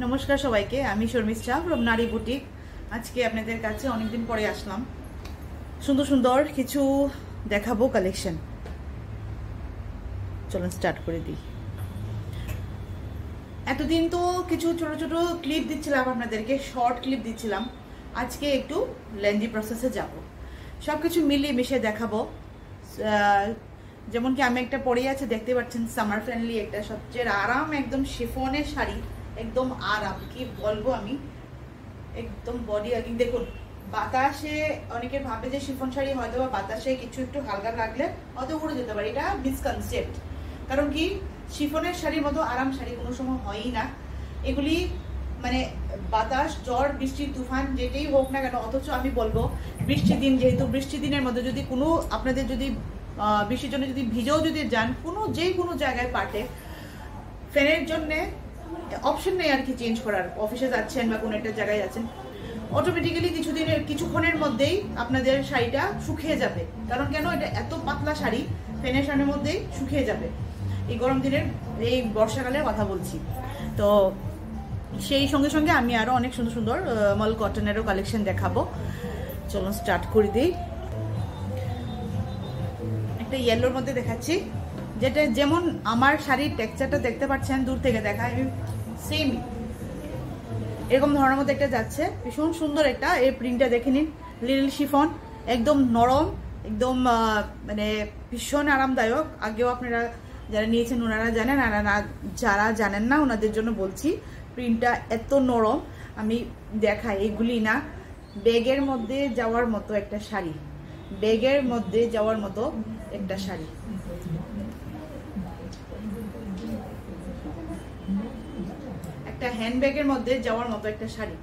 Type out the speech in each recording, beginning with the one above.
নমস্কার সবাইকে, আমি শর্মিষ্ঠা ফ্রম নারী বুটিক। আজকে আপনাদের কাছে অনেকদিন পরে আসলাম, সুন্দর সুন্দর কিছু দেখাবো কালেকশন। চলুন স্টার্ট করে দিই। এতদিন তো কিছু ছোট ছোট ক্লিপ দিচ্ছিলাম আপনাদেরকে, শর্ট ক্লিপ দিচ্ছিলাম। আজকে একটু লেন্দি প্রসেসে যাব, সব কিছু মিলিয়ে মিশিয়ে দেখাবো। যেমন কি আমি একটা পরে আছে, দেখতে পাচ্ছেন, সামার ফ্রেন্ডলি একটা সবচেয়ে আরাম একদম শিফনের শাড়ি, একদম আরাম কি বলবো আমি, একদম বডি আগে দেখুন। বাতাসে অনেকে ভাবে যে শিফন শাড়ি হয়তো বা বাতাসে কিছু একটু হালকা লাগলে হয়তো উড়ে যেতে পারে, এটা মিসকনসেপ্ট। কারণ কি, শিফনের শাড়ির মতো আরাম শাড়ি কোনো সময় হয়ই না। এগুলি মানে বাতাস, ঝড়, বৃষ্টি, তুফান যেটাই হোক না কেন, অথচ আমি বলবো বৃষ্টির দিন, যেহেতু বৃষ্টির দিনের মধ্যে যদি কোনো আপনাদের যদি বৃষ্টির জন্য যদি ভিজেও যদি যান যে কোনো জায়গায় পাটে, ফ্যানের জন্যে অপশন নেই আর কি চেঞ্জ করার। অফিসে যাচ্ছেন বা কোনো একটা জায়গায় যাচ্ছেন, অটোমেটিক্যালি কিছুক্ষণের মধ্যেই আপনাদের শাড়িটা শুকিয়ে যাবে। কারণ কেন, এটা এত পাতলা শাড়ি, ফ্যানের শাড়ির মধ্যেই শুকিয়ে যাবে। এই গরম দিনের, এই বর্ষাকালের কথা বলছি। তো সেই সঙ্গে সঙ্গে আমি আরো অনেক সুন্দর সুন্দর মল কটনেরও কালেকশন দেখাবো। চলুন স্টার্ট করে দিই। একটা ইয়েলোর মধ্যে দেখাচ্ছি, যেটা যেমন আমার শাড়ির টেক্সচারটা দেখতে পাচ্ছেন, দূর থেকে দেখা সেম এরকম ধরনের মধ্যে একটা যাচ্ছে, ভীষণ সুন্দর একটা। এই প্রিন্টটা দেখে নিন, লিটল শিফন, একদম নরম, একদম মানে ভীষণ আরামদায়ক। আগেও আপনারা যারা নিয়েছেন ওনারা জানেন, আর যারা জানেন না ওনাদের জন্য বলছি, প্রিন্টটা এত নরম। আমি দেখাই, এগুলি না, ব্যাগের মধ্যে যাওয়ার মতো একটা শাড়ি, ব্যাগের মধ্যে যাওয়ার মতো একটা শাড়ি। একটা হ্যান্ডব্যাগের মধ্যে যাওয়ার মতো একটা শাড়ি,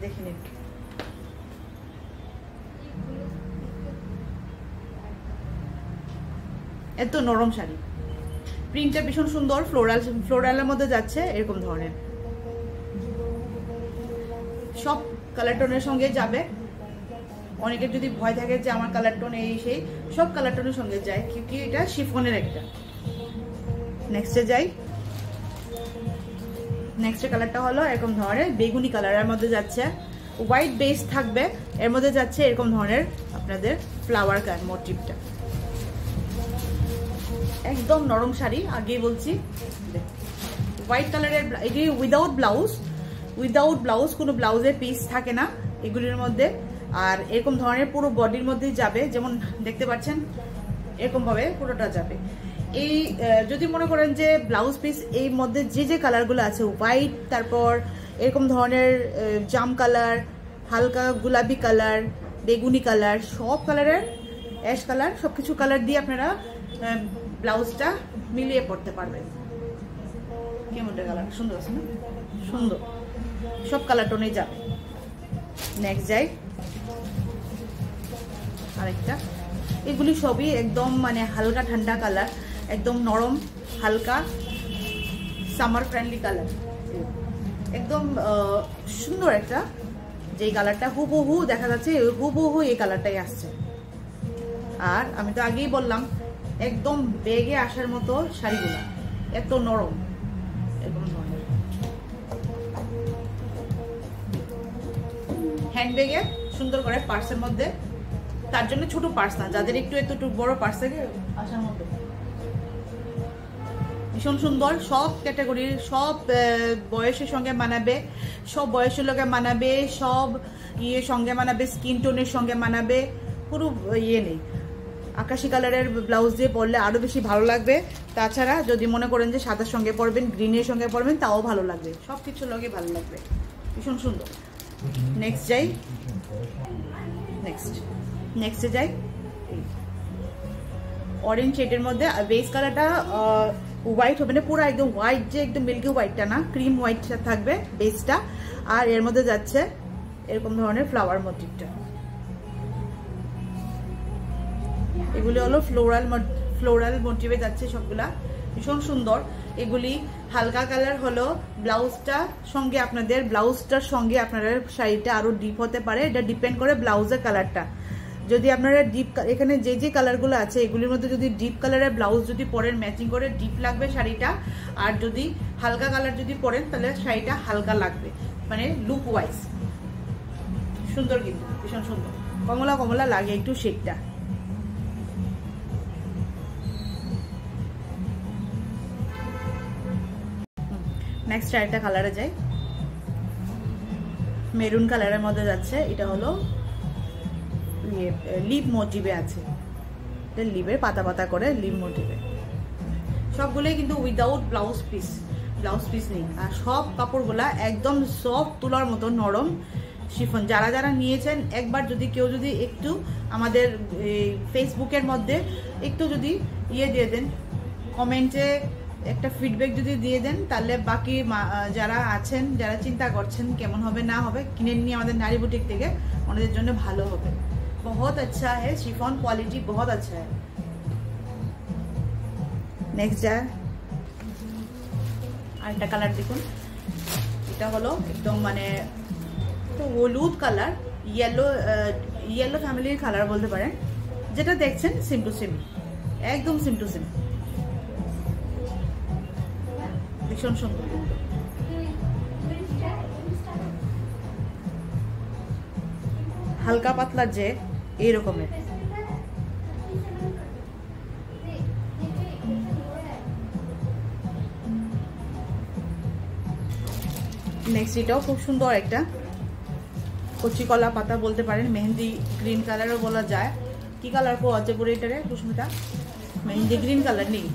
দেখে নিন। এত নরম শাড়ি, প্রিন্টটা ভীষণ সুন্দর, ফ্লোরালের মধ্যে যাচ্ছে, এরকম ধরনের। সব কালার টোনের সঙ্গে যাবে। অনেকের যদি ভয় থাকে যে আমার কালার টোন এই সেই, সব কালার টোনের সঙ্গে যায়, কিন্তু এটা শিফনের একটা। নেক্সটে যাই। নেক্সট কালারটা হলো এরকম ধরনের বেগুনি কালারের মধ্যে যাচ্ছে, হোয়াইট বেস থাকবে, এর মধ্যে যাচ্ছে এরকম ধরনের আপনাদের ফ্লাওয়ার কাট মোটিভটা। একদম নরম শাড়ি, আগেই বলছি। হোয়াইট কালারের, এটি উইদাউট ব্লাউজ, কোনো ব্লাউজের পিস থাকে না এগুলির মধ্যে। আর এরকম ধরনের পুরো বডির মধ্যেই যাবে, যেমন দেখতে পাচ্ছেন এরকম ভাবে পুরোটা যাবে। এই যদি মনে করেন যে ব্লাউজ পিস এই মধ্যে যে কালারগুলো আছে, হোয়াইট, তারপর এরকম ধরনের জাম কালার, হালকা গোলাপি কালার, বেগুনি কালার, সব কালারের, অ্যাশ কালার, সবকিছু কালার দিয়ে আপনারা ব্লাউজটা মিলিয়ে পড়তে পারবেন। কেমনটা কালার সুন্দর আছে না? সুন্দর, সব কালার টোনে যাবে। নেক্সট যাই আরেকটা। এগুলি সবই একদম মানে হালকা ঠান্ডা কালার, একদম নরম, হালকা সামার ফ্রেন্ডলি কালার, একদম সুন্দর একটা। যে কালারটা হুবহু দেখা যাচ্ছে, হুবহু এই কালারটাই আসছে। আর আমি তো আগেই বললাম, একদম বেগে আসার মতো শাড়িগুলো, এত নরম, এরকম ধরনের। হ্যান্ডব্যাগে সুন্দর করে পার্সের মধ্যে, তার জন্য ছোট পার্স না, যাদের একটু বড় পার্স থেকে আসার মতো। ভীষণ সুন্দর, সব ক্যাটাগরির, সব বয়সের সঙ্গে মানাবে, সব বয়সের লোকে মানাবে, সব ইয়ের সঙ্গে মানাবে, স্কিন টোনের সঙ্গে মানাবে, পুরো ইয়ে নেই। আকাশি কালারের ব্লাউজ দিয়ে পরলে আরো বেশি ভালো লাগবে। তাছাড়া যদি মনে করেন যে সাদার সঙ্গে পরবেন, গ্রিনের সঙ্গে পরবেন, তাও ভালো লাগবে, সব কিছুর লগে ভালো লাগবে। ভীষণ সুন্দর। নেক্সট যাই। নেক্সটে যাই। অরেঞ্জ শেডের মধ্যে বেস কালারটা হোয়াইট হবে না, পুরো একদম হোয়াইট, যে একদম মিল্কি হোয়াইটটা না, ক্রিম হোয়াইটটা থাকবে বেসটা। আর এর মধ্যে যাচ্ছে এরকম ধরনের ফ্লাওয়ার মোটিভটা। এগুলি হলো ফ্লোরাল মোটিভে যাচ্ছে সবগুলা, ভীষণ সুন্দর। এগুলি হালকা কালার হলো, ব্লাউজটার সঙ্গে আপনারা শাড়িটা আরো ডিপ হতে পারে, এটা ডিপেন্ড করে ব্লাউজের কালারটা। যদি আপনারা ডিপ এখানে যে যে কালারগুলো আছে এগুলির মধ্যে যদি ডিপ কালারের ব্লাউজ যদি পরেন ম্যাচিং করে ডিপ লাগবে শাড়িটা, আর যদি হালকা কালার যদি পরেন তাহলে শাড়িটা হালকা লাগবে, মানে লুক ওয়াইজ সুন্দর, কিন্তু ভীষণ সুন্দর, কমলা কমলা লাগে একটু শেডটা। নেক্সট আরেকটা কালারে যাই, মেরুন কালারের মধ্যে যাচ্ছে। এটা হলো লিপ মোটিভে আছে, লিপে পাতা পাতা করে লিপ মোটিভে, সবগুলোই কিন্তু উইদাউট ব্লাউজ পিস নেই। আর সব কাপড়গুলা একদম সফট তুলার মতো নরম শিফন। যারা যারা নিয়েছেন একবার যদি কেউ যদি একটু আমাদের ফেসবুকের মধ্যে একটু যদি দিয়ে দেন, কমেন্টে একটা ফিডব্যাক যদি দিয়ে দেন, তাহলে বাকি যারা আছেন যারা চিন্তা করছেন কেমন হবে না হবে, কিনে নিয়ে আমাদের নারী বুটিক থেকে ওনাদের জন্য ভালো হবে। बहुत अच्छा है, शिफॉन क्वालिटी बहुत अच्छा है। नेक्स्ट যায় আরেকটা কালার দেখুন, এটা হলো একদম মানে হলুদ কালার, ইয়েলো ফ্যামিলির কালার বলতে পারেন। যেটা দেখছেন সেম টু সেম, একদম সেম টু সেম, ভীষণ সুন্দর। হালকা পাতলা যে এই রকমের, নেক্সট এটাও খুব সুন্দর একটা কচি কলা পাতা বলতে পারেন, মেহেন্দি গ্রিন কালারও বলা যায়। কি কালার কো আছে পুরো এটারে কুসুমিতা? মেহেন্দি গ্রিন কালার নেই,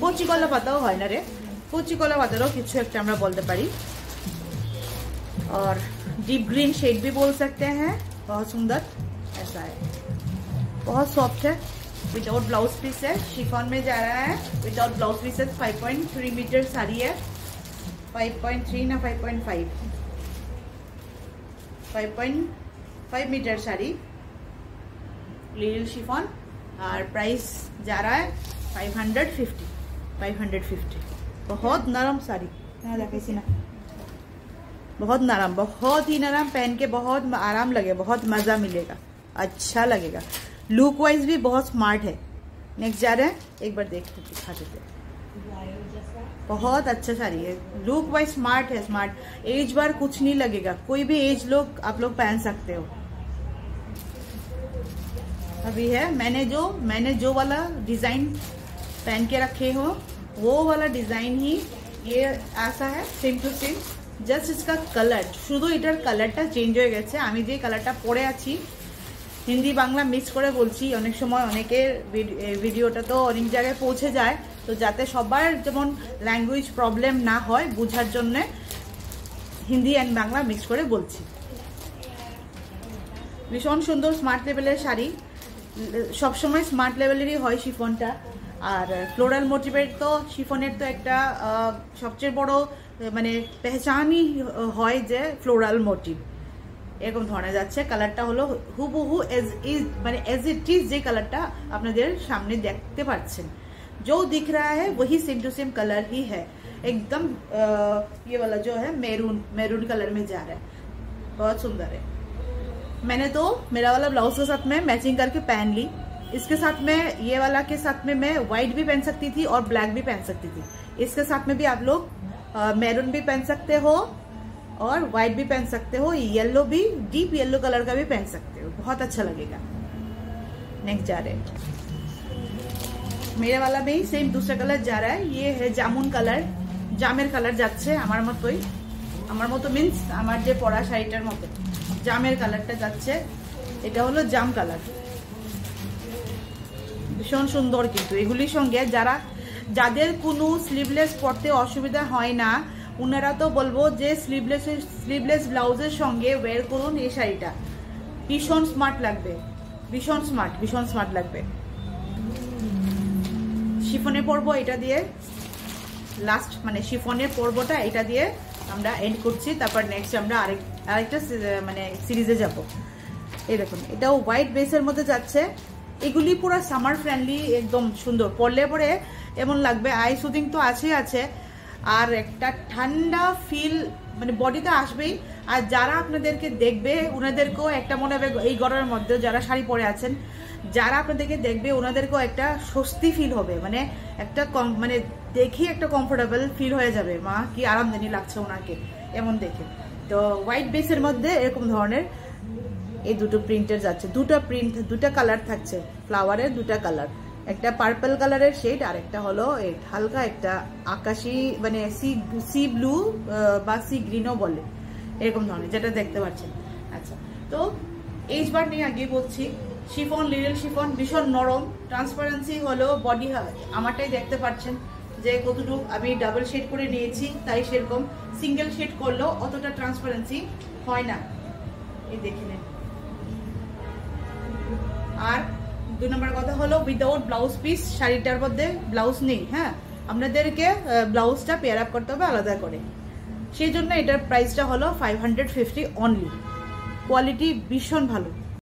কচি কলা পাতাও হয় না রে, কচি কলা পাতারও কিছু একটা আমরা বলতে পারি। और डीप ग्रीन शेड भी बोल सकते हैं, बहुत सुंदर ऐसा है, बहुत सॉफ्ट है, विदाउट ब्लाउज पीस है, शिफॉन में जा रहा है विदाउट ब्लाउज पीस है। 5.3 मीटर साड़ी है, 5.3 ना 5.5, 5.5 मीटर साड़ी लिटिल शिफॉन, और प्राइस जा रहा है 550। बहुत नरम साड़ी, कैसी ना, बहुत नरम, बहुत ही नरम, पहन के बहुत आराम लगे, बहुत मजा मिलेगा, अच्छा लगेगा, लुक वाइज भी बहुत स्मार्ट है। नेक्स्ट जा रहे हैं, एक बार देख दिखा देते, बहुत अच्छा साड़ी है, लुक वाइज स्मार्ट है, स्मार्ट, एज बार कुछ नहीं लगेगा, कोई भी एज लोग आप लोग पहन सकते हो। अभी है मैंने जो वाला डिजाइन पहन के रखे हो वो वाला डिजाइन ही ये ऐसा है, सेम टू सेम, জাস্ট इसका কালার, শুধু এটার কালারটা চেঞ্জ হয়ে গেছে। আমি যে কালারটা পরে আছি হিন্দি বাংলা মিক্স করে বলছি, অনেক সময় অনেকের ভিডিওটা তো অনেক জায়গায় পৌঁছে যায়, তো যাতে সবার যেমন ল্যাঙ্গুয়েজ প্রবলেম না হয় বোঝার জন্য হিন্দি অ্যান্ড বাংলা মিক্স করে বলছি। ভীষণ সুন্দর স্মার্ট লেভেলের শাড়ি, সবসময় স্মার্ট লেভেলেরই হয় শিফনটা। আর ফ্লোরাল মোটিভের তো শিফনের তো একটা সবচেয়ে বড় মানে পেহচানই হয় যে ফ্লোরাল মোটিভ এরকম ধরনের যাচ্ছে। কালারটা হলো হুবহু মানে এজ ইট ইজ যে কালারটা আপনাদের সামনে দেখতে পাচ্ছেন, जो दिख रहा है वही सेम टू सेम कलर ही है, एकदम ये वाला जो है मैरून कलर में जा रहा है, बहुत सुंदर है। मैंने तो मेरा वाला ब्लाउज के साथ में मैचिंग करके पहन ली, इसके साथ में ये वाला के साथ में मैं व्हाइट भी पहन सकती थी और ब्लैक भी पहन सकती थी, इसके साथ में भी आप लोग मैरून भी पहन सकते हो और व्हाइट भी पहन सकते हो, येलो भी, डीप येलो कलर का भी पहन सकते हो, बहुत अच्छा लगेगा। नेक्स्ट जा रहे हैं, मेरे वाला में ही सेम दूसरा कलर जा रहा है, ये है जामुन कलर, জামের কালার যাচ্ছে আমার মতোই, আমার মতো মিন্স আমার যে পরা শাড়িটার মতো জামের কালারটা যাচ্ছে, এটা হলো জাম কালার, ভীষণ সুন্দর। কিন্তু এগুলির সঙ্গে যাদের কোনো স্লিভলেস পরতে অসুবিধা হয় না, ওনারা তো বলবো যে স্লিভলেস ব্লাউজের সঙ্গে ওয়্যার করুন এই শাড়িটা, ভীষণ স্মার্ট লাগবে, ভীষণ স্মার্ট লাগবে। শিফনে পরবো এটা দিয়ে, লাস্ট মানে শিফনের পর্বটা এটা দিয়ে আমরা এন্ড করছি, তারপর নেক্সট আমরা আরেকটা মানে সিরিজে যাব। এই দেখুন, এটাও হোয়াইট বেসের মধ্যে যাচ্ছে, এগুলি পুরো সামার ফ্রেন্ডলি, একদম সুন্দর, পরলে পরে এমন লাগবে আই সুদিং তো আছে আর একটা ঠান্ডা ফিল মানে বডিতে আসবেই। আর যারা আপনাদেরকে দেখবে ওনাদেরকেও একটা মনে হবে এই গরমের মধ্যে যারা শাড়ি পরে আছেন, যারা আপনাদেরকে দেখবে ওনাদেরকেও একটা স্বস্তি ফিল হবে, মানে একটা মানে দেখি একটা কমফোর্টেবল ফিল হয়ে যাবে, মা কি আরামদানি লাগছে ওনাকে এমন দেখে। তো হোয়াইট বেসের মধ্যে এরকম ধরনের এই দুটো প্রিন্টের যাচ্ছে, দুটা কালার থাকছে, ফ্লাওয়ারের দুটা কালার, একটা পার্পল কালারের শেড আর একটা হলো হালকা একটা আকাশি মানে সি ব্লু বা সি গ্রিনও বলে এরকম ধরনের, যেটা দেখতে পাচ্ছেন। আচ্ছা, তো এইচ বার নিয়ে আগে বলছি, শিফন, লিনেন শিফন, ভীষণ নরম, ট্রান্সপারেন্সি হলো বডি আমারটাই দেখতে পাচ্ছেন যে কতটুকু আমি ডাবল শেড করে নিয়েছি, তাই সেরকম সিঙ্গেল শেড করলেও অতটা ট্রান্সপারেন্সি হয় না, এই দেখে নেন। আর 2 নম্বর কথা হলো উইদাউট ব্লাউজ পিস, শাড়িটার মধ্যে ব্লাউজ নেই, হ্যাঁ আপনাদেরকে ব্লাউজটা পেয়ার আপ করতে হবে আলাদা করে, সেই জন্য এটার প্রাইসটা হলো 550 অনলি। কোয়ালিটি ভীষণ ভালো।